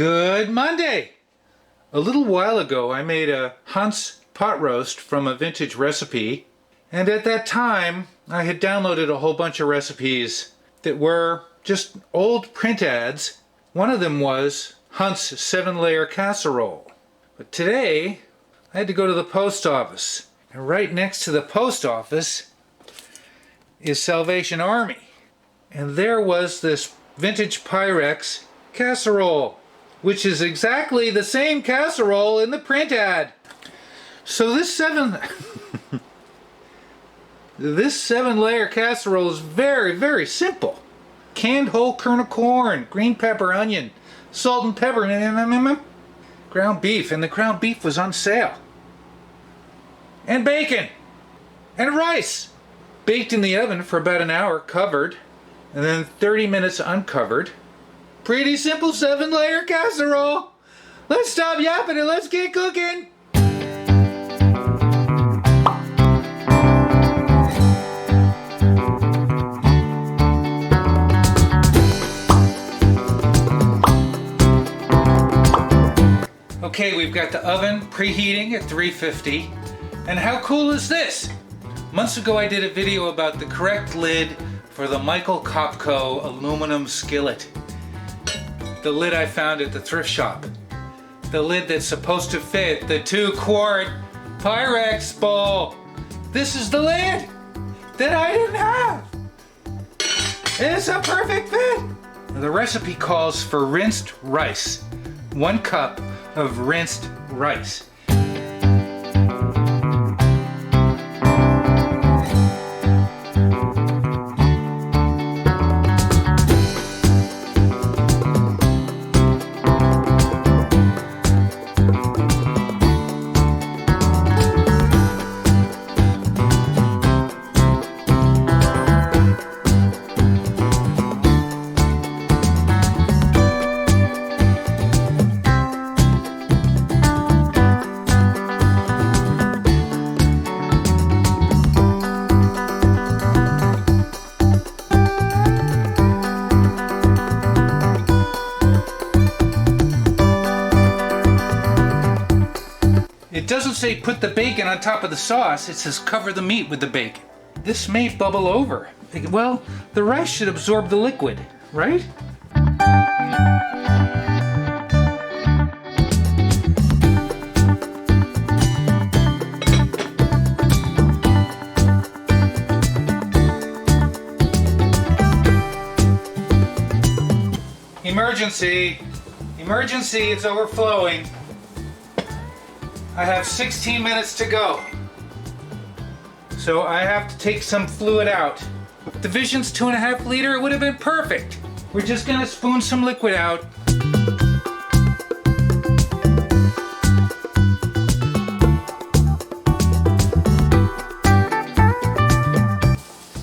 Good Monday! A little while ago I made a Hunt's pot roast from a vintage recipe, and at that time I had downloaded a whole bunch of recipes that were just old print ads. One of them was Hunt's 7-layer casserole. But today I had to go to the post office, and right next to the post office is Salvation Army. And there was this vintage Pyrex casserole, which is exactly the same casserole in the print ad. So this 7-layer casserole is very, very simple. Canned whole kernel corn, green pepper, onion, salt and pepper, ground beef, and the ground beef was on sale. And bacon, and rice. Baked in the oven for about an hour, covered, and then 30 minutes uncovered. Pretty simple 7-layer casserole. Let's stop yapping and let's get cooking. Okay, we've got the oven preheating at 350. And how cool is this? Months ago I did a video about the correct lid for the Michael Kopko aluminum skillet. The lid I found at the thrift shop. The lid that's supposed to fit the 2-quart Pyrex bowl. This is the lid that I didn't have. It's a perfect fit. The recipe calls for rinsed rice. 1 cup of rinsed rice. It doesn't say put the bacon on top of the sauce, it says cover the meat with the bacon. This may bubble over. Well, the rice should absorb the liquid, right? Emergency! Emergency, it's overflowing. I have 16 minutes to go. So I have to take some fluid out. The Vision's 2.5 liter, it would have been perfect. We're just gonna spoon some liquid out.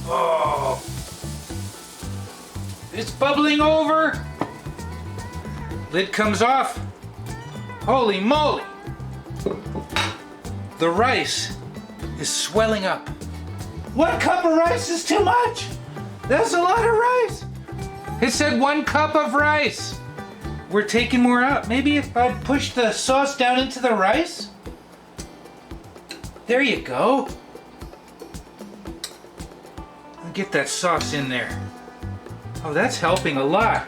Oh, it's bubbling over. Lid comes off. Holy moly. The rice is swelling up. 1 cup of rice is too much. That's a lot of rice. It said 1 cup of rice. We're taking more out. Maybe if I push the sauce down into the rice? There you go. Get that sauce in there. Oh, that's helping a lot.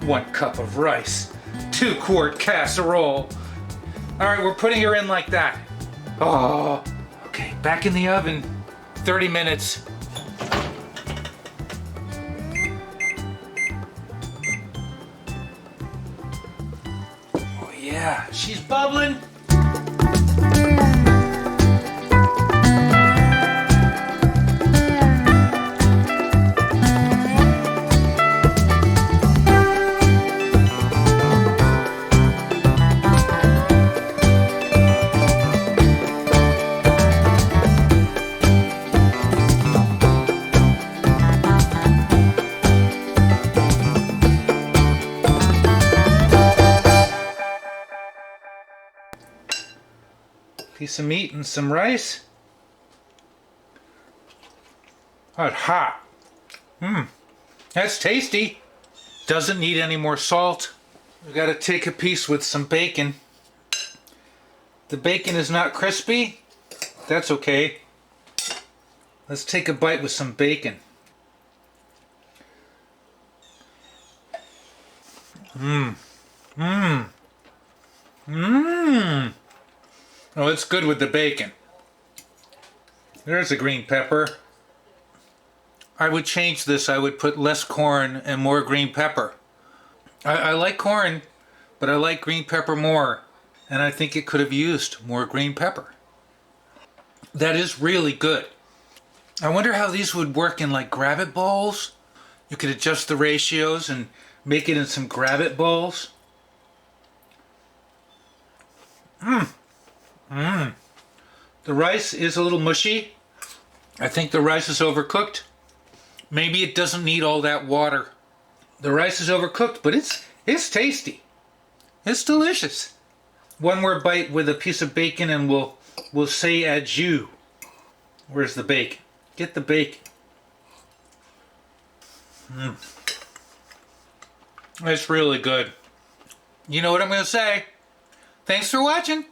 1 cup of rice. 2-quart casserole. All right, we're putting her in like that. Oh, okay, back in the oven. 30 minutes. Oh yeah, she's bubbling. Piece of meat and some rice. Oh, it's hot. That's tasty. Doesn't need any more salt. We got to take a piece with some bacon. The bacon is not crispy. That's okay. Let's take a bite with some bacon. Mmm. Mmm. Mmm. Oh, it's good with the bacon. There's a green pepper. I would change this. I would put less corn and more green pepper. I like corn, but I like green pepper more. And I think it could have used more green pepper. That is really good. I wonder how these would work in like grab-it bowls. You could adjust the ratios and make it in some grab-it bowls. Mmm. Mmm. The rice is a little mushy. I think the rice is overcooked. Maybe it doesn't need all that water. The rice is overcooked, but it's tasty. It's delicious. One more bite with a piece of bacon and we'll say adieu. Where's the bacon? Get the bacon. Mmm. It's really good. You know what I'm going to say. Thanks for watching.